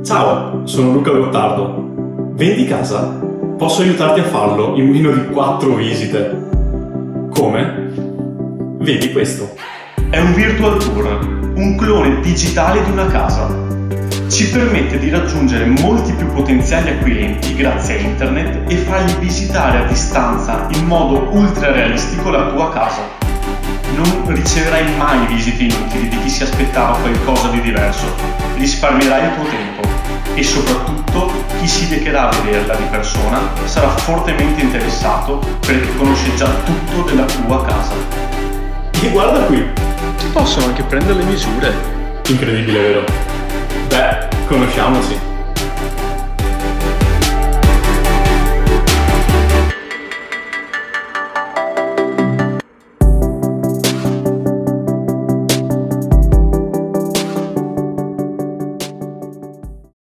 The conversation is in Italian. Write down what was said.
Ciao, sono Luca Gottardo. Vendi casa? Posso aiutarti a farlo in meno di 4 visite. Come? Vedi questo. È un virtual tour, un clone digitale di una casa. Ci permette di raggiungere molti più potenziali acquirenti grazie a internet e fargli visitare a distanza in modo ultra realistico la tua casa. Non riceverai mai visite inutili di chi si aspettava qualcosa di diverso, risparmierai il tuo tempo e soprattutto chi si recherà a vederla di persona sarà fortemente interessato perché conosce già tutto della tua casa. E guarda qui! Ti possono anche prendere le misure. Incredibile, vero? Beh, conosciamoci.